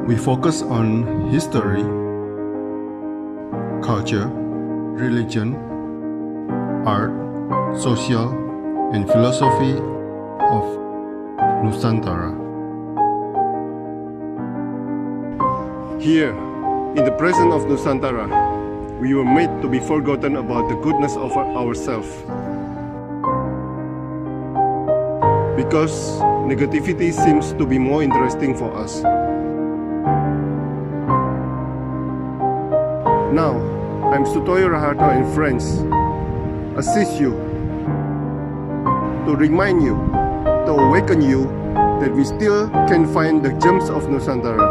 We focus on history, culture, religion, art, social, and philosophy of Nusantara. Here, in the presence of Nusantara, we were made to be forgotten about the goodness of ourselves. Because negativity seems to be more interesting for us. Now, I'm Sutoyo Raharto and friends assist you to remind you, to awaken you that we still can find the gems of Nusantara.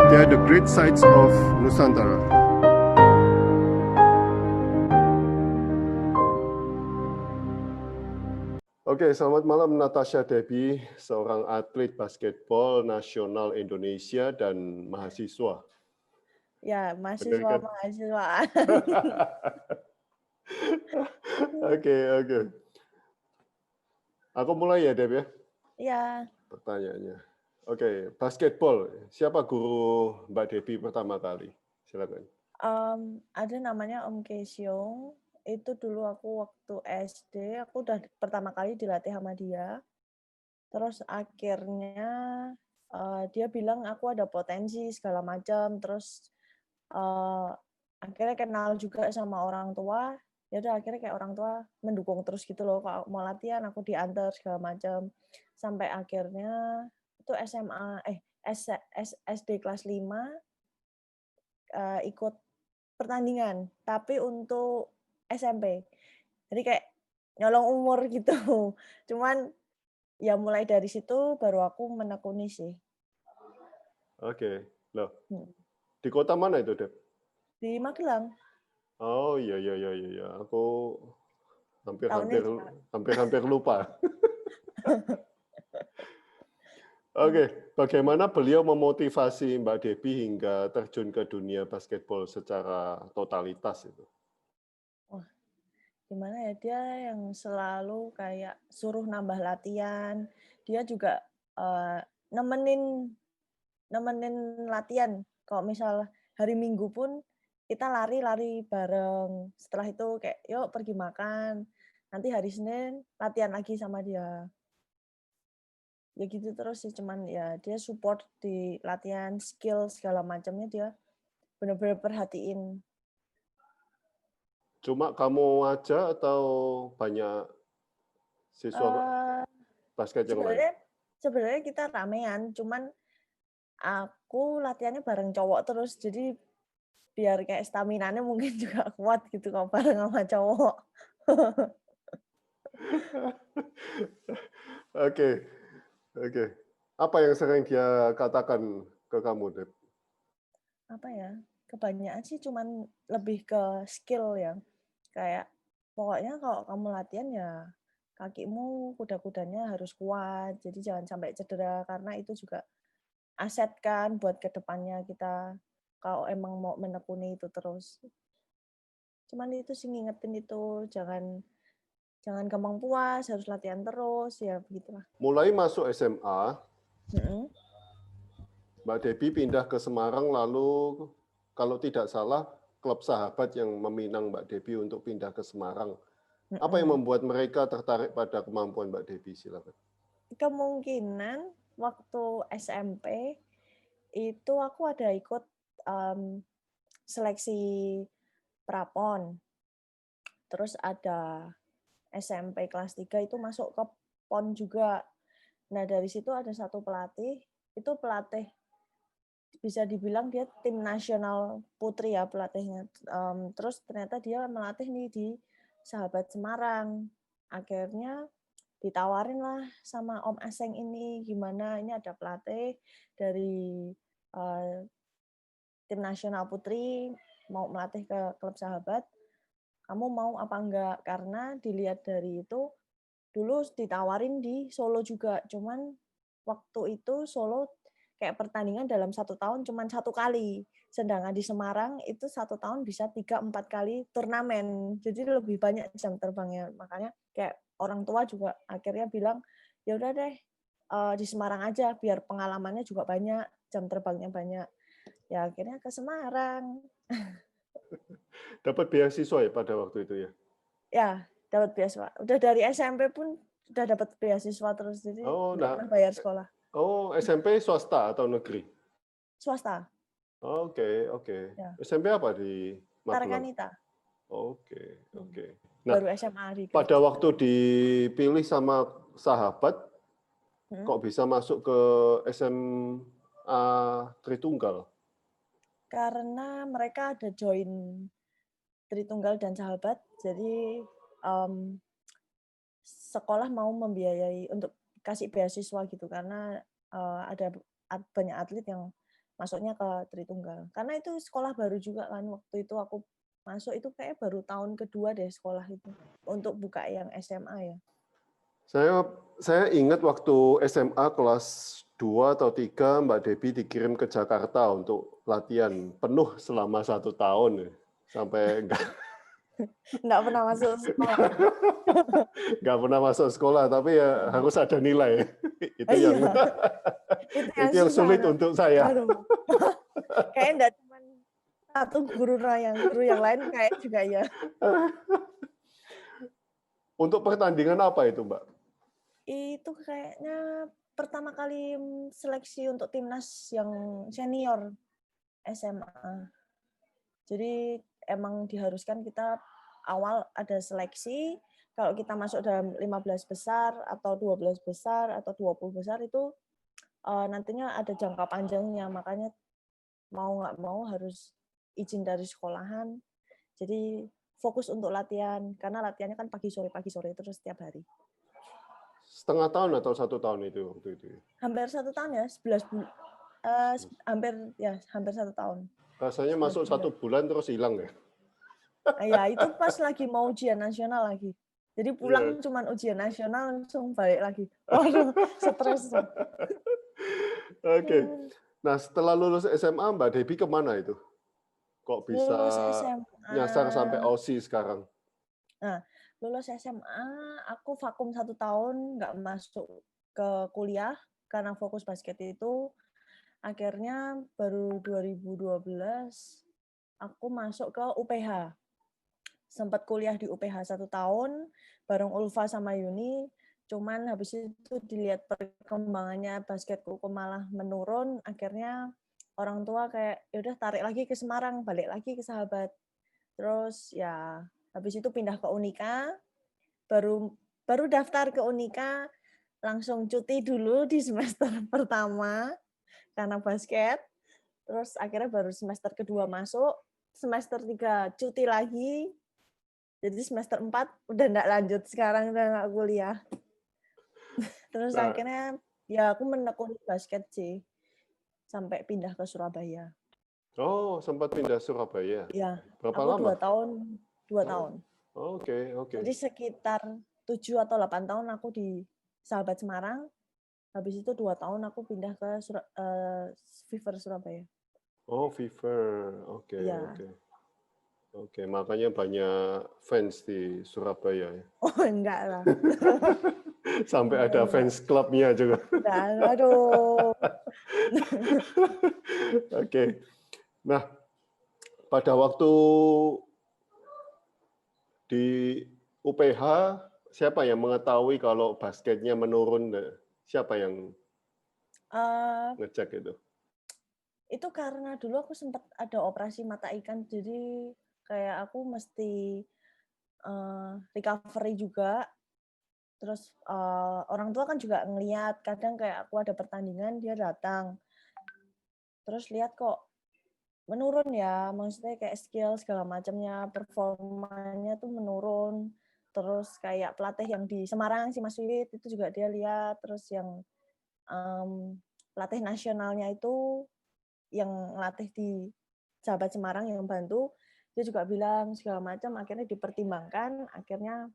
They are the great sights of Nusantara. Oke, selamat malam Natasha Debbie, seorang atlet basketbol nasional Indonesia dan mahasiswa. Ya, mahasiswa. Oke. Aku mulai ya, Deb ya? Iya. Pertanyaannya. Oke, basketbol. Siapa guru Mbak Debbie pertama kali? Silakan. Ada namanya Om Kesyong. Itu dulu aku waktu SD, aku udah pertama kali dilatih sama dia. Terus akhirnya dia bilang aku ada potensi segala macam. Terus akhirnya kenal juga sama orang tua. Ya udah akhirnya kayak orang tua mendukung terus gitu loh, kalau mau latihan aku diantar segala macam. Sampai akhirnya itu SD kelas 5 ikut pertandingan, tapi untuk SMP. Jadi kayak nyolong umur gitu. Cuman ya mulai dari situ baru aku menekuni sih. Oke. Loh. Di kota mana itu, Deb? Di Magelang. Oh iya. Aku hampir lupa. Oke, bagaimana beliau memotivasi Mbak Debbie hingga terjun ke dunia basketbol secara totalitas itu? Wah, gimana ya, dia yang selalu kayak suruh nambah latihan. Dia juga nemenin latihan. Kalau misal hari Minggu pun kita lari bareng. Setelah itu kayak yuk pergi makan. Nanti hari Senin latihan lagi sama dia. Ya gitu terus sih, cuman ya dia support di latihan, skill segala macamnya dia benar-benar perhatiin. Cuma kamu aja atau banyak siswa basket yang lain? Sebenarnya kita ramean, cuman aku latihannya bareng cowok terus, jadi biar kayak stamina-nya mungkin juga kuat gitu kalau bareng sama cowok. Oke. Apa yang sering dia katakan ke kamu, Deb? Apa ya? Kebanyakan sih cuman lebih ke skill ya. Kayak pokoknya kalau kamu latihan ya kakimu kuda-kudanya harus kuat, jadi jangan sampai cedera karena itu juga aset kan buat kedepannya kita kalau emang mau menekuni itu terus. Cuman itu sih ngingetin itu jangan gampang puas, harus latihan terus ya begitulah. Mulai masuk SMA, Mbak Debbie pindah ke Semarang lalu kalau tidak salah klub sahabat yang meminang Mbak Debbie untuk pindah ke Semarang. Apa yang membuat mereka tertarik pada kemampuan Mbak Debbie? Silakan. Kemungkinan waktu SMP itu aku ada ikut seleksi prapon. Terus ada SMP kelas 3 itu masuk ke PON juga. Nah, dari situ ada satu pelatih, itu pelatih bisa dibilang dia tim nasional putri ya pelatihnya. Terus ternyata dia melatih nih di Sahabat Semarang. Akhirnya ditawarin lah sama Om Aseng ini, gimana ini ada pelatih dari tim nasional putri mau melatih ke klub Sahabat, kamu mau apa enggak? Karena dilihat dari itu dulu ditawarin di Solo juga, cuman waktu itu Solo kayak pertandingan dalam 1 tahun cuman 1 kali, sedangkan di Semarang itu 1 tahun bisa 3-4 kali turnamen, jadi lebih banyak jam terbangnya. Makanya kayak orang tua juga akhirnya bilang, ya udah deh di Semarang aja biar pengalamannya juga banyak. jam terbangnya banyak. Ya akhirnya ke Semarang. Dapat beasiswa ya pada waktu itu ya? Ya, dapat beasiswa. Udah dari SMP pun udah dapat beasiswa terus, jadi Oh, nggak nah, pernah bayar sekolah. SMP swasta atau negeri? Swasta, Oke, oke. ya. SMP apa di Magelang? Tarakanita. Oke, Hmm. oke. Nah, Baru SMA di pada waktu dipilih sama sahabat, kok bisa masuk ke SMA Tritunggal? Karena mereka ada join Tritunggal dan Sahabat, jadi sekolah mau membiayai untuk kasih beasiswa gitu, karena ada banyak atlet yang masuknya ke Tritunggal. Karena itu sekolah baru juga kan, waktu itu aku masuk itu kayak baru tahun kedua deh sekolah itu untuk buka yang SMA ya. Saya ingat waktu SMA kelas 2 atau 3, Mbak Debbie dikirim ke Jakarta untuk latihan penuh selama 1 tahun. Sampai Nggak pernah masuk sekolah. nggak pernah masuk sekolah, tapi ya harus ada nilai. Itu yang Iya. itu yang susah, sulit untuk saya. Aduh. Kayaknya enggak cuma satu guru yang lain kayak juga ya. Untuk pertandingan apa itu, Mbak? Itu kayaknya pertama kali seleksi untuk timnas yang senior SMA. Jadi emang diharuskan kita awal ada seleksi, kalau kita masuk dalam 15 besar atau 12 besar atau 20 besar itu nantinya ada jangka panjangnya, makanya mau nggak mau harus izin dari sekolahan. Jadi fokus untuk latihan, karena latihannya kan pagi sore terus setiap hari. Setengah tahun atau 1 tahun itu waktu itu? Hampir 1 tahun ya, 11 bulan. Hampir 1 tahun. Rasanya masuk 1 bulan terus hilang ya? Ya itu pas lagi mau ujian nasional lagi. Jadi pulang cuman ujian nasional langsung balik lagi. Waduh, stres. Oke. Nah, setelah lulus SMA, Mbak Debbie kemana itu? Kok bisa Lulus SMA. nyasar sampai Aussie sekarang? Nah, lulus SMA, aku vakum 1 tahun, nggak masuk ke kuliah karena fokus basket itu. Akhirnya baru 2012 aku masuk ke UPH. Sempat kuliah di UPH 1 tahun bareng Ulfa sama Yuni. Cuman habis itu dilihat perkembangannya basketku malah menurun, akhirnya orang tua kayak ya udah tarik lagi ke Semarang, balik lagi ke Sahabat. Terus ya habis itu pindah ke Unika, baru daftar ke Unika, langsung cuti dulu di semester pertama karena basket. Terus akhirnya baru semester kedua masuk, semester 3 cuti lagi. Jadi semester 4 udah enggak lanjut, sekarang udah enggak kuliah. Terus akhirnya ya aku menekuni basket sih, sampai pindah ke Surabaya. Oh, sempat pindah Surabaya. Ya, Berapa aku lama? 2 tahun. Oke. Jadi sekitar 7 atau 8 tahun aku di Sahabat Semarang. Habis itu 2 tahun aku pindah ke Fever Surabaya. Oh, Fever. Oke. Iya. Oke, makanya banyak fans di Surabaya ya. Oh, enggak lah. Sampai ada fans clubnya juga. Aduh. Oke. Nah, pada waktu di UPH, siapa yang mengetahui kalau basketnya menurun? Siapa yang ngecek itu? Itu karena dulu aku sempat ada operasi mata ikan, jadi kayak aku mesti recovery juga. Terus orang tua kan juga ngelihat, kadang kayak aku ada pertandingan dia datang, terus lihat kok menurun ya, maksudnya kayak skill segala macamnya, performanya tuh menurun. Terus kayak pelatih yang di Semarang si Mas Wiwit itu juga dia lihat, terus yang pelatih nasionalnya itu yang ngelatih di Sahabat Semarang yang bantu, dia juga bilang segala macam, akhirnya dipertimbangkan, akhirnya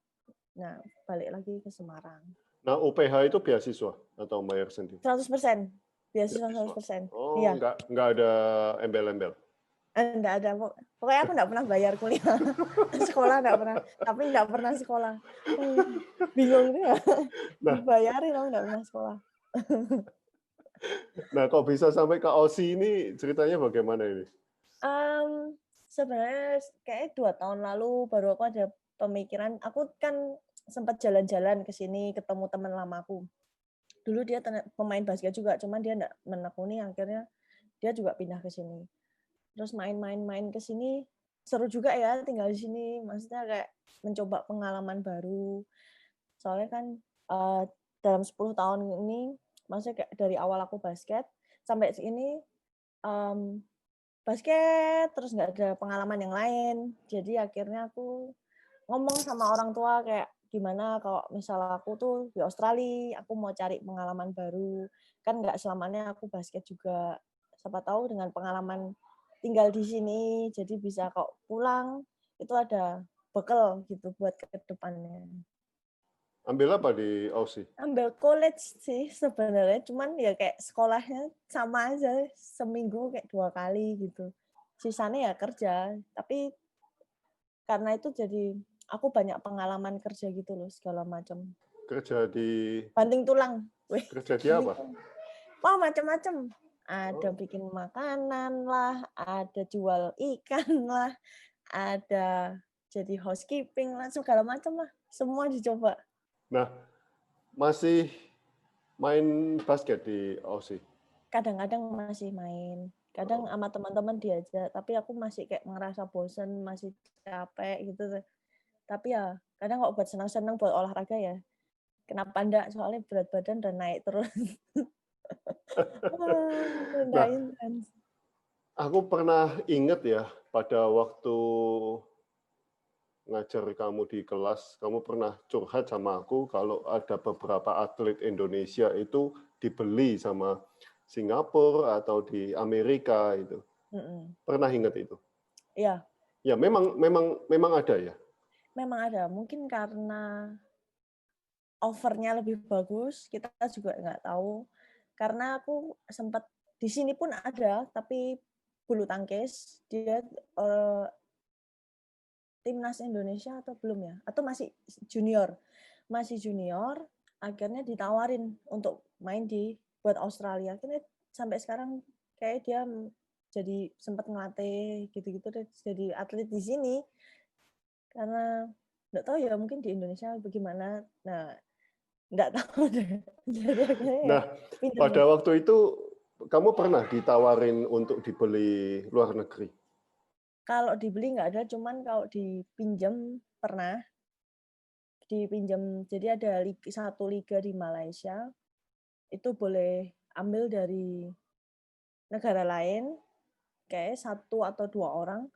nah balik lagi ke Semarang. Nah, UPH itu beasiswa atau bayar sendiri? 100%. Beasiswa 100%. Oh, iya. Nggak ada embel-embel? Enggak ada. Pokoknya aku enggak pernah bayar kuliah. Sekolah enggak pernah. Tapi enggak pernah sekolah. Bingung ya. Dibayarin aku enggak pernah sekolah. Nah, kok bisa sampai ke Aussie ini ceritanya bagaimana ini? Sebenarnya kayak 2 tahun lalu baru aku ada pemikiran, aku kan sempat jalan-jalan ke sini ketemu teman lamaku. Dulu dia pemain basket juga, cuman dia nggak menekuni, akhirnya dia juga pindah ke sini. Terus main-main ke sini, seru juga ya tinggal di sini, maksudnya kayak mencoba pengalaman baru. Soalnya kan dalam 10 tahun ini, maksudnya kayak dari awal aku basket sampai ini basket terus nggak ada pengalaman yang lain. Jadi akhirnya aku ngomong sama orang tua kayak gimana kalau misal aku tuh di Australia, aku mau cari pengalaman baru. Kan nggak selamanya aku basket juga. Siapa tahu dengan pengalaman tinggal di sini, jadi bisa kok pulang, itu ada bekal gitu buat ke depannya. Ambil apa di Aussie? Ambil college sih sebenarnya, cuman ya kayak sekolahnya sama aja, seminggu kayak 2 kali gitu. Sisanya ya kerja, tapi karena itu jadi aku banyak pengalaman kerja gitu loh, segala macam. Kerja di Banting tulang. Wih, kerja di banting apa? tulang. Wah, macam-macam. Ada Oh. bikin makanan lah, ada jual ikan lah, ada jadi housekeeping lah, segala macam lah. Semua dicoba. Nah, masih main basket di Aussie? Kadang-kadang masih main. Kadang Oh. sama teman-teman diajak, tapi aku masih kayak ngerasa bosen, masih capek gitu. Tapi ya kadang kok buat senang-senang, buat olahraga ya. Kenapa enggak? Soalnya berat badan udah naik terus. Wah, udah Nah, intens. aku pernah inget ya pada waktu ngajar kamu di kelas, kamu pernah curhat sama aku kalau ada beberapa atlet Indonesia itu dibeli sama Singapura atau di Amerika itu. Mm-mm. Pernah ingat itu? Ya, Ya, memang ada ya. memang ada. Mungkin karena offernya lebih bagus, kita juga nggak tahu. Karena aku sempat di sini pun ada, tapi bulu tangkis dia timnas Indonesia atau belum ya? Atau masih junior? Masih junior, akhirnya ditawarin untuk main buat Australia. Akhirnya sampai sekarang kayak dia jadi sempat ngelatih gitu-gitu deh, jadi atlet di sini. Karena nggak tahu ya, mungkin di Indonesia bagaimana. Nah, nggak tahu deh. Jadi akhirnya ya Nah, pindah. pada waktu itu kamu pernah ditawarin untuk dibeli luar negeri? Kalau dibeli nggak ada, cuman kalau dipinjam pernah. Dipinjam, jadi ada satu liga di Malaysia, itu boleh ambil dari negara lain, kayak 1 atau 2 orang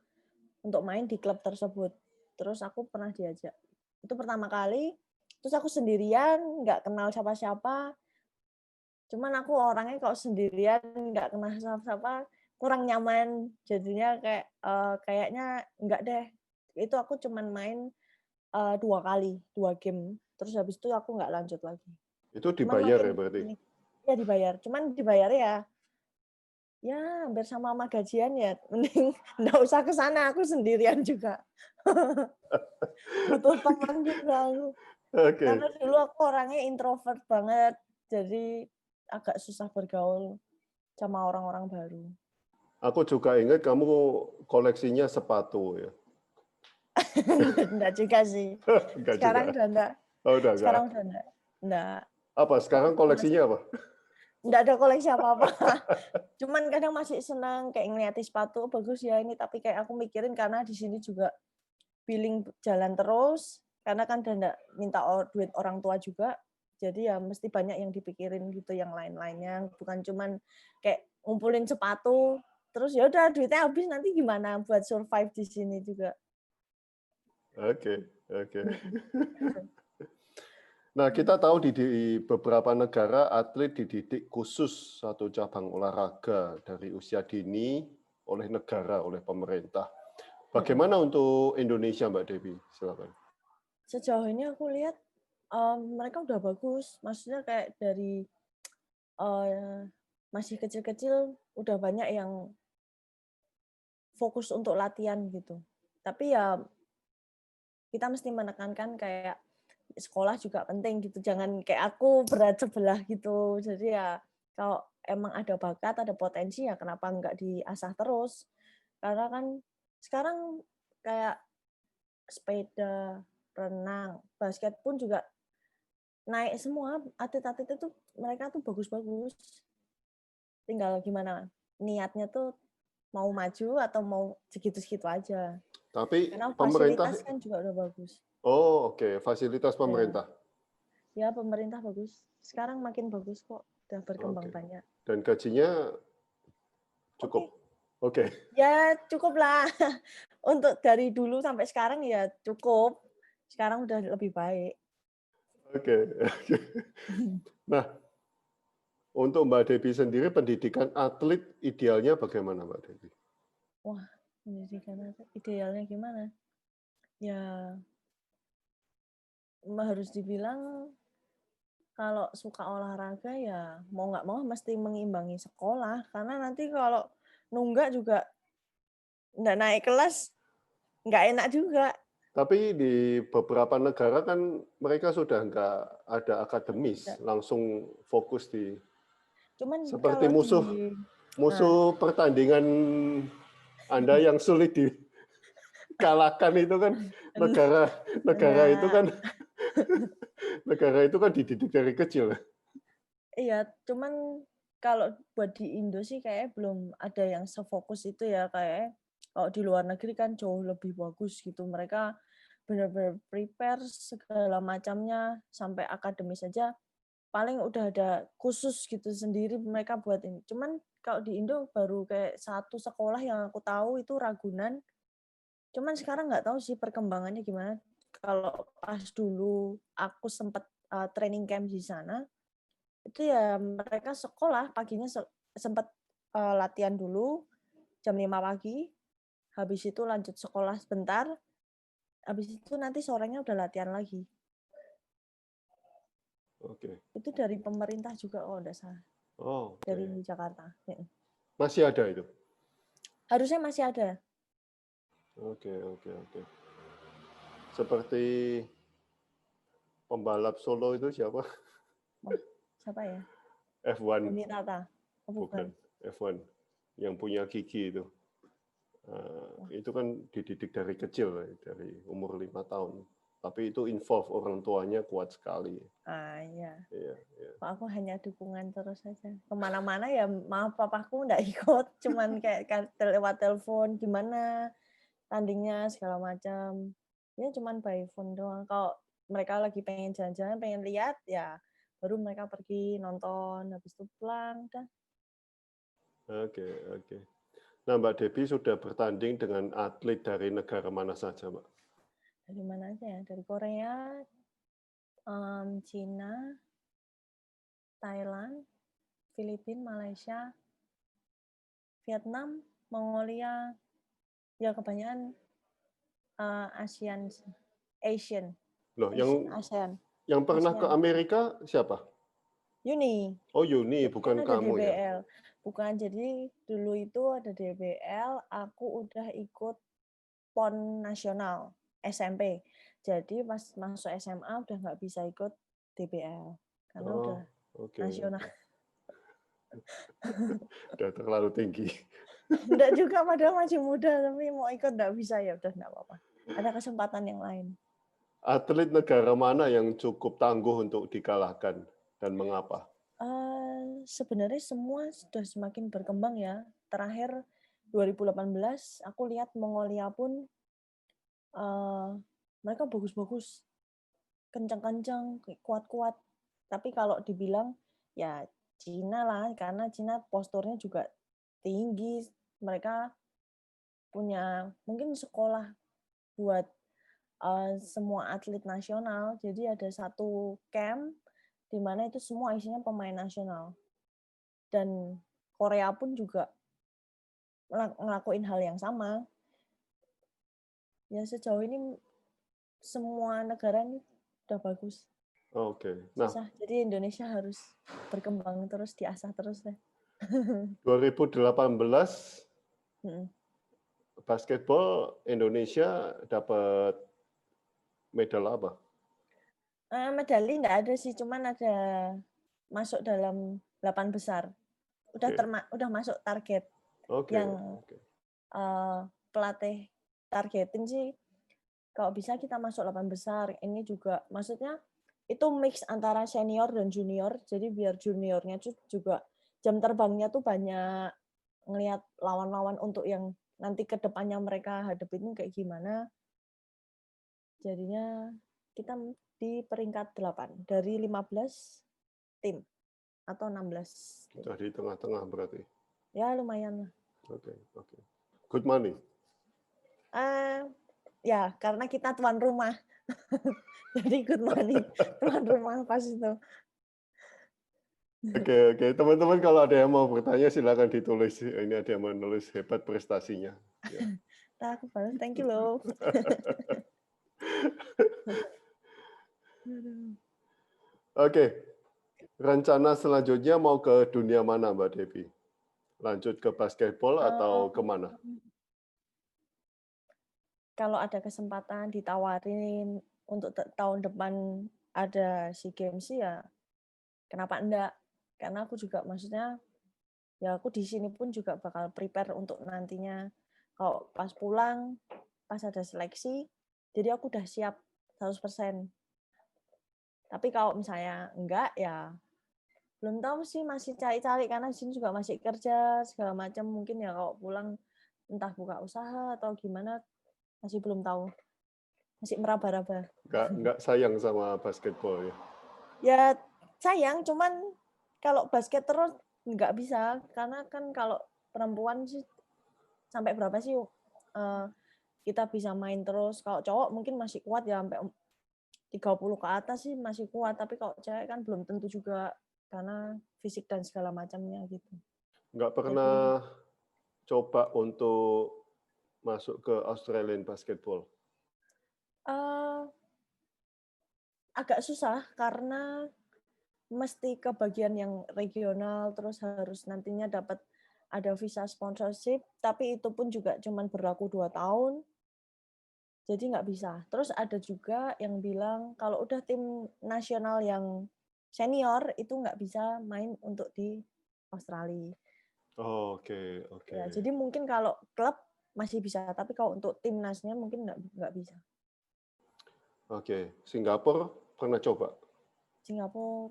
untuk main di klub tersebut. Terus aku pernah diajak. Itu pertama kali, terus aku sendirian, nggak kenal siapa-siapa. Cuman aku orangnya kalau sendirian, nggak kenal siapa-siapa, kurang nyaman. Jadinya kayak kayaknya nggak deh. Itu aku cuman main 2 kali, 2 game. Terus habis itu aku nggak lanjut lagi. Itu Cuman dibayar ya makin berarti? ini ya dibayar, cuman dibayar ya hampir sama gajian ya, mending nggak usah ke sana, aku sendirian juga. Butuh teman juga aku. Oke. Karena dulu aku orangnya introvert banget, jadi agak susah bergaul sama orang-orang baru. Aku juga ingat kamu koleksinya sepatu ya. Enggak juga sih. Enggak juga. Sekarang udah enggak. Oh, udah enggak. Sekarang udah enggak. Enggak. Apa sekarang Masih koleksinya apa? enggak ada koleksi apa-apa. Cuman kadang masih senang kayak ngeliatin sepatu, bagus ya ini, tapi kayak aku mikirin karena di sini juga billing jalan terus, karena kan udah enggak minta duit orang tua juga, jadi ya mesti banyak yang dipikirin gitu yang lain-lainnya, bukan cuman kayak ngumpulin sepatu, terus ya udah duitnya habis nanti gimana buat survive di sini juga. Oke, oke. Mhm. Nah, kita tahu di beberapa negara atlet dididik khusus satu cabang olahraga dari usia dini oleh negara, oleh pemerintah. Mhm. Bagaimana untuk Indonesia, Mbak Devi? Silakan. Sejauh ini aku lihat mereka udah bagus, maksudnya kayak dari masih kecil-kecil udah banyak yang fokus untuk latihan gitu. Tapi ya kita mesti menekankan kayak sekolah juga penting gitu. Jangan kayak aku berat sebelah gitu. Jadi ya kalau emang ada bakat, ada potensi ya kenapa nggak diasah terus? Karena kan sekarang kayak sepeda, renang, basket pun juga naik semua. Atlet-atlet itu mereka tuh bagus-bagus. Tinggal gimana niatnya tuh mau maju atau mau segitu-segitu aja. Tapi Karena pemerintah, fasilitas kan juga udah bagus. oh oke, fasilitas Ya, pemerintah. ya pemerintah bagus. Sekarang makin bagus kok, udah berkembang Oke. banyak. Dan gajinya cukup. Oke, Oke. ya cukup lah. Untuk dari dulu sampai sekarang ya cukup. Sekarang udah lebih baik. Oke. Nah, untuk Mbak Debbie sendiri, pendidikan atlet idealnya bagaimana, Mbak Debbie? Wah, pendidikan idealnya gimana? Ya harus dibilang kalau suka olahraga ya mau nggak mau mesti mengimbangi sekolah. Karena nanti kalau nunggak juga nggak naik kelas, nggak enak juga. Tapi di beberapa negara kan mereka sudah nggak ada akademis, Nggak. langsung fokus di Cuman seperti kalau di nah, musuh pertandingan Anda yang sulit dikalahkan itu kan negara itu nah kan negara itu kan dididik dari kecil. iya, cuman kalau buat di Indo sih kayak belum ada yang sefokus itu ya, kayak kalau di luar negeri kan jauh lebih bagus gitu. Mereka benar-benar prepare segala macamnya sampai akademis saja paling udah ada khusus gitu sendiri mereka buat ini. Cuman kalau di Indo baru kayak satu sekolah yang aku tahu itu Ragunan. Cuman sekarang nggak tahu sih perkembangannya gimana. Kalau pas dulu aku sempat training camp di sana, itu ya mereka sekolah paginya sempat latihan dulu jam 5 pagi, habis itu lanjut sekolah sebentar, habis itu nanti sorenya udah latihan lagi. Oke. Itu dari pemerintah juga kalau nggak salah, Oh, dari oke. Jakarta. Masih ada itu. Harusnya masih ada. Oke, oke, oke. Seperti pembalap Solo itu siapa? Wah, siapa ya? F1, Demi Tata. Oh, bukan bukan. F1 yang punya gigi itu. Wah, Itu kan dididik dari kecil, dari umur 5 tahun. Tapi itu involve orang tuanya kuat sekali. iya. Iya, iya. Kok aku hanya dukungan terus saja. Kemana-mana ya maaf papaku nggak ikut, cuman kayak lewat telepon gimana tandingnya segala macam. Ya cuman by phone doang. Kalau mereka lagi pengen jalan-jalan, pengen lihat ya baru mereka pergi nonton, habis itu pulang udah. Oke, oke. Nah, Mbak Debbie sudah bertanding dengan atlet dari negara mana saja, Mbak? Dari mana aja ya? Dari Korea, Cina, Thailand, Filipina, Malaysia, Vietnam, Mongolia, ya kebanyakan Asian, Loh, ASEAN, yang pernah ke ASEAN. Amerika siapa? Uni. Oh, Yuni, Jadi bukan kan ada kamu ya? DBL. Bukan, jadi dulu itu ada DBL, aku udah ikut PON nasional SMP. Jadi pas masuk SMA udah nggak bisa ikut DBL karena udah Oh, oke, nasional. oke. Udah terlalu tinggi. Enggak juga, padahal masih muda tapi mau ikut nggak bisa ya udah nggak apa-apa. Ada kesempatan yang lain. Atlet negara mana yang cukup tangguh untuk dikalahkan dan mengapa? Sebenarnya semua sudah semakin berkembang ya. Terakhir 2018 aku lihat Mongolia pun mereka bagus-bagus, kencang-kencang, kuat-kuat. Tapi kalau dibilang ya Cina lah, karena Cina posturnya juga tinggi. Mereka punya mungkin sekolah buat semua atlet nasional. Jadi ada satu camp di mana itu semua isinya pemain nasional. Dan Korea pun juga ngelakuin hal yang sama. Ya sejauh ini semua negara ini udah bagus. Oke. Nah, Susah. Jadi Indonesia harus berkembang terus, diasah terus deh. 2018 Mm. basketball Indonesia dapat medal apa? Medali nggak ada sih, cuman ada masuk dalam 8 besar. udah masuk target yang pelatih targetin sih. Kalau bisa kita masuk 8 besar. Ini juga maksudnya itu mix antara senior dan junior. Jadi biar juniornya juga jam terbangnya tuh banyak ngelihat lawan-lawan untuk yang nanti ke depannya mereka hadapin kayak gimana. Jadinya kita di peringkat 8 dari 15 tim atau 16 tim. Sudah di tengah-tengah berarti. Ya lumayan lah. Oke. Good money. Ya karena kita tuan rumah. Jadi good money. Tuan rumah pas itu. Oke. Teman-teman kalau ada yang mau bertanya silakan ditulis. Ini ada yang menulis hebat prestasinya. Ya. Nah, aku balas thank you loh. Oke. Rencana selanjutnya mau ke dunia mana Mbak Devi? Lanjut ke basketball atau kemana? Kalau ada kesempatan ditawarin untuk tahun depan ada SEA Games sih ya kenapa enggak? Karena aku juga maksudnya ya aku di sini pun juga bakal prepare untuk nantinya kalau pas pulang pas ada seleksi jadi aku udah siap 100%. Tapi kalau misalnya enggak ya belum tahu sih masih cari-cari karena di sini juga masih kerja segala macam mungkin ya kalau pulang entah buka usaha atau gimana masih belum tahu. Masih meraba-raba. Nggak sayang sama basketball ya? Ya sayang, cuman kalau basket terus nggak bisa. Karena kan kalau perempuan sih sampai berapa sih kita bisa main terus. Kalau cowok mungkin masih kuat ya sampai 30 ke atas sih masih kuat. Tapi kalau cewek kan belum tentu juga karena fisik dan segala macamnya gitu. Nggak pernah coba untuk masuk ke Australian Basketball? Agak susah karena mesti ke bagian yang regional terus harus nantinya dapat ada visa sponsorship tapi itu pun juga cuman berlaku 2 tahun jadi nggak bisa. Terus ada juga yang bilang kalau udah tim nasional yang senior itu nggak bisa main untuk di Australia. Oke. Ya, jadi mungkin kalau klub masih bisa tapi kalau untuk timnasnya mungkin nggak bisa. Oke. Singapura pernah coba? Singapura,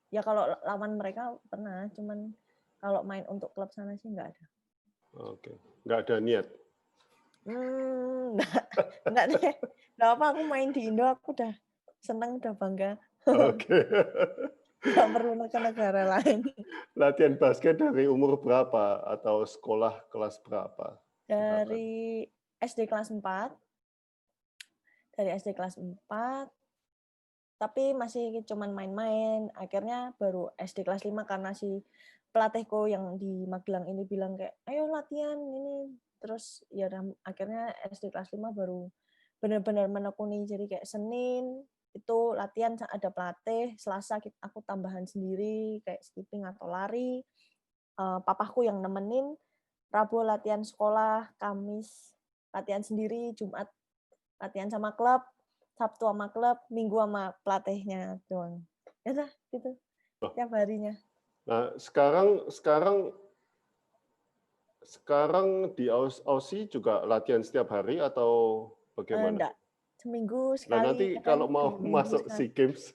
ya kalau lawan mereka pernah, cuman kalau main untuk klub sana sih nggak ada. Oke. Nggak ada niat? Nggak deh. Nggak apa, aku main di Indo, aku udah seneng, udah bangga. Oke. Nggak perlu ke negara lain. Latihan basket dari umur berapa? Atau sekolah kelas berapa? Dari SD kelas 4. Dari SD kelas 4, tapi masih cuman main-main. Akhirnya baru SD kelas 5 karena si pelatihku yang di Magelang ini bilang kayak, ayo latihan ini. Terus ya akhirnya SD kelas 5 baru benar-benar menekuni. Jadi kayak Senin itu latihan ada pelatih, Selasa aku tambahan sendiri kayak skipping atau lari. Papaku yang nemenin, Rabu latihan sekolah, Kamis latihan sendiri, Jumat latihan sama klub, Sabtu sama klub, Minggu sama pelatihnya doang. Ya udah gitu. Tiap harinya. Nah, sekarang di Aussie juga latihan setiap hari atau bagaimana? Enggak. Seminggu Nah, sekali. nanti kalau mau masuk SEA Games,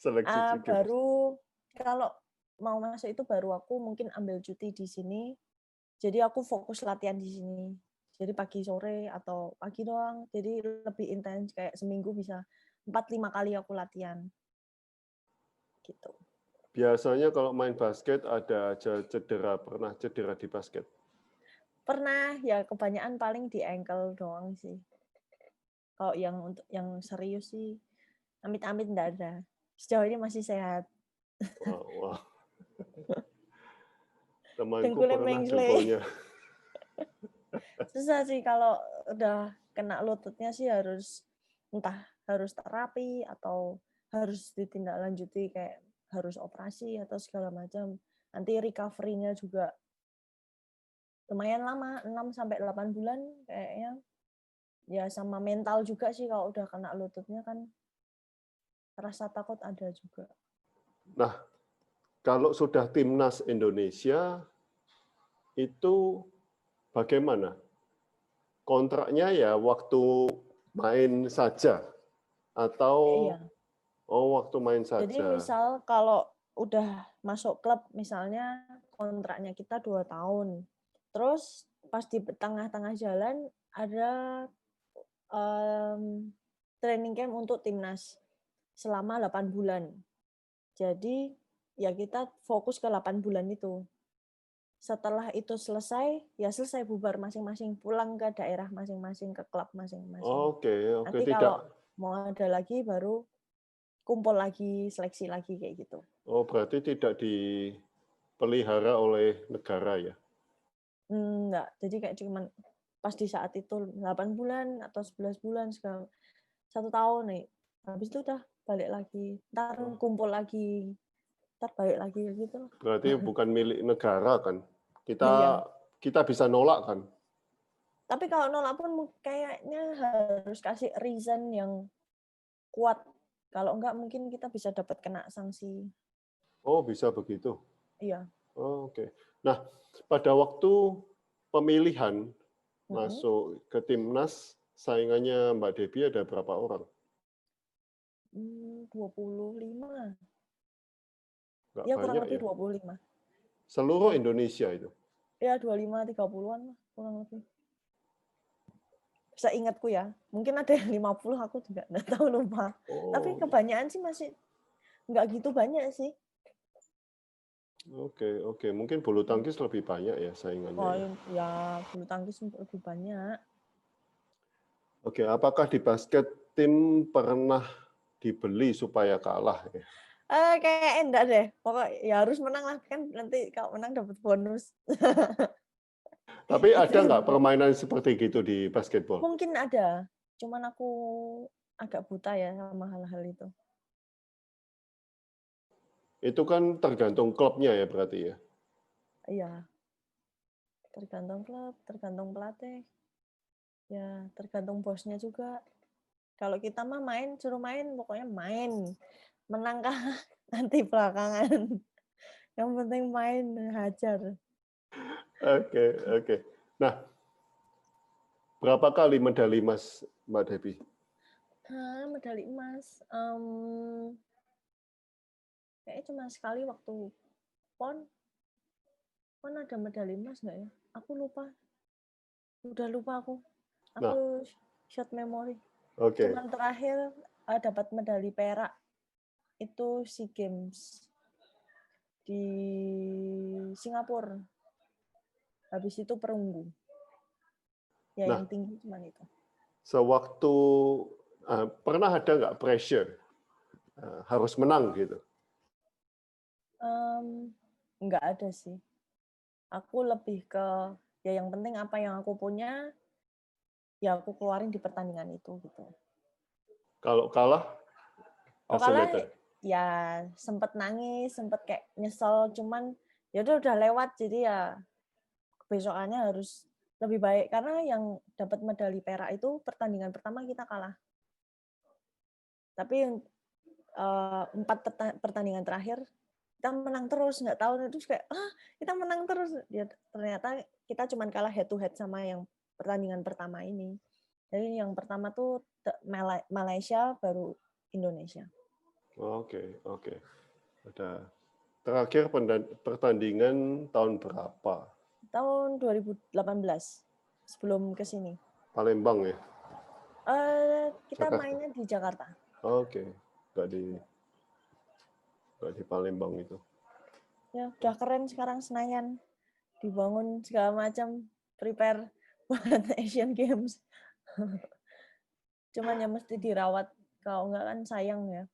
seleksi SEA Games. Baru kalau mau masuk itu baru aku mungkin ambil cuti di sini. Jadi aku fokus latihan di sini. Jadi pagi sore atau pagi doang. Jadi lebih intens kayak seminggu bisa 4-5 kali aku latihan. Gitu. Biasanya kalau main basket ada aja cedera, pernah cedera di basket? Pernah, ya kebanyakan paling di ankle doang sih. Kalau untuk yang serius sih, amit-amit enggak ada. Sejauh ini masih sehat. Wow. Temanku Dengkulnya pernah mengsle. dengkulnya. Susah sih kalau udah kena lututnya sih entah harus terapi atau harus ditindaklanjuti kayak harus operasi atau segala macam. Nanti recovery-nya juga lumayan lama, 6-8 bulan kayaknya. Ya sama mental juga sih kalau udah kena lututnya kan rasa takut ada juga. Nah, kalau sudah timnas Indonesia itu bagaimana? Kontraknya ya waktu main saja atau Iya. waktu main Jadi saja. misal kalau udah masuk klub, misalnya kontraknya kita 2 tahun. Terus pas di tengah-tengah jalan ada training camp untuk timnas selama 8 bulan. Jadi ya kita fokus ke 8 bulan itu. Setelah itu selesai, ya selesai bubar masing-masing, pulang ke daerah masing-masing, ke klub masing-masing. Oke, Nanti tidak. kalau mau ada lagi baru kumpul lagi, seleksi lagi kayak gitu. Berarti tidak dipelihara oleh negara ya? Enggak, jadi kayak cuman pas di saat itu 8 bulan atau 11 bulan, 1 tahun nih. Habis itu udah balik lagi, ntar kumpul lagi, ntar balik lagi gitu. Berarti bukan milik negara kan? Iya. Kita bisa nolak kan? Tapi kalau nolak pun kayaknya harus kasih reason yang kuat. Kalau enggak mungkin kita bisa dapat kena sanksi. Bisa begitu. Iya. Oke. Nah, pada waktu pemilihan Mm-mm. masuk ke timnas, saingannya Mbak Debbie ada berapa orang? 25. Nggak Ya kurang banyak lebih ya. 25. Seluruh Indonesia itu. Ya 25-30-an lah kurang lebih. Seingatku ya. Mungkin ada yang 50, aku juga nggak tahu, lupa. Tapi kebanyakan sih masih nggak gitu banyak sih. Oke. Mungkin bulu tangkis lebih banyak ya saingannya ya. Ya bulu tangkis lebih banyak. Oke, apakah di basket tim pernah dibeli supaya kalah ya? Kayak enggak deh. Pokoknya ya harus menang lah, kan nanti kalau menang dapat bonus. Tapi ada Itu nggak intinya. permainan seperti gitu di basketball? Mungkin ada, cuman aku agak buta ya sama hal-hal itu. Itu kan tergantung klubnya ya berarti ya? Iya, tergantung klub, tergantung pelatih, ya tergantung bosnya juga. Kalau kita mah suruh main, pokoknya main. Menang kalah nanti belakangan. Yang penting main, hajar. Oke. Nah, berapa kali medali emas Mbak Debbie? Medali emas. Kayaknya cuma sekali waktu PON. PON ada medali emas nggak ya? Aku lupa. Udah lupa aku. Nah, Aku short memory. oke. Cuman terakhir dapat medali perak itu SEA Games di Singapura. Habis itu perunggu. Ya Nah, yang tinggi cuman itu. sewaktu pernah ada nggak pressure harus menang gitu? Nggak ada sih. Aku lebih ke ya yang penting apa yang aku punya ya aku keluarin di pertandingan itu gitu. Kalau kalah, Kalau kalah isolated. ya sempet nangis, sempet kayak nyesel, cuman ya udah lewat, jadi ya besokannya harus lebih baik karena yang dapat medali perak itu pertandingan pertama kita kalah. Tapi 4 pertandingan terakhir kita menang terus, nggak tahu terus kayak kita menang terus. Ya ternyata kita cuma kalah head to head sama yang pertandingan pertama ini. Jadi yang pertama tuh Malaysia baru Indonesia. Oke. Ada terakhir pertandingan tahun berapa? Tahun 2018 sebelum ke sini. Palembang ya? Kita Jakarta. mainnya di Jakarta. Oke. Nggak di Palembang itu. Ya, udah keren sekarang Senayan. Dibangun segala macam, prepare buat Asian Games. Cuman ya mesti dirawat, kalau enggak kan sayang ya.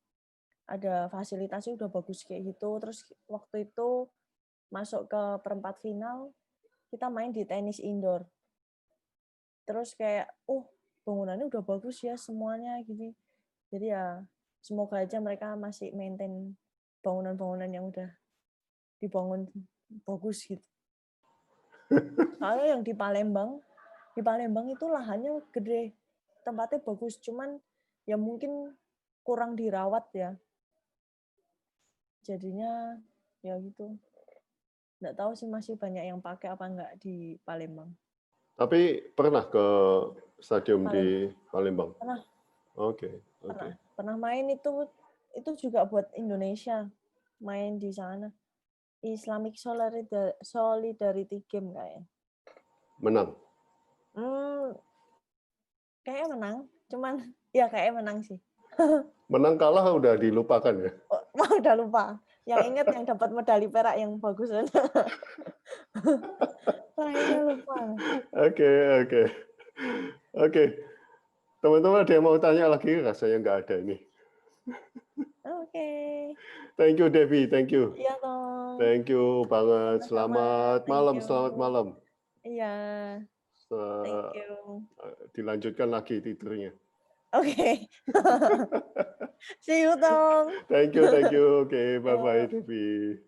Ada fasilitasnya udah bagus kayak gitu, terus waktu itu masuk ke perempat final, kita main di tenis indoor. Terus kayak, bangunannya udah bagus ya semuanya gitu. Jadi ya semoga aja mereka masih maintain bangunan-bangunan yang udah dibangun bagus gitu. Kalau yang di Palembang itu lahannya gede, tempatnya bagus, cuman ya mungkin kurang dirawat ya. Jadinya ya gitu. Nggak tahu sih masih banyak yang pakai apa enggak di Palembang. Tapi pernah ke stadium di Palembang? Pernah. Oke, oke. Pernah main itu juga buat Indonesia, main di sana. Islamic Solidarity Game kayaknya. Menang? Kayaknya menang, cuman ya kayaknya menang sih. Menang kalah udah dilupakan ya? Wah, udah lupa. Yang ingat yang dapat medali perak yang bagus. Kayaknya lupa. Oke, oke. Oke. Teman-teman ada yang mau tanya lagi? Rasanya nggak ada ini. Oke. Thank you, Devi. Thank you. Iya dong. Thank you banget. Sama-sama. Selamat malam. Selamat malam. Iya. Thank you. Dilanjutkan lagi tidurnya. Oke. See you dong. Thank you. Oke, bye-bye, Devi.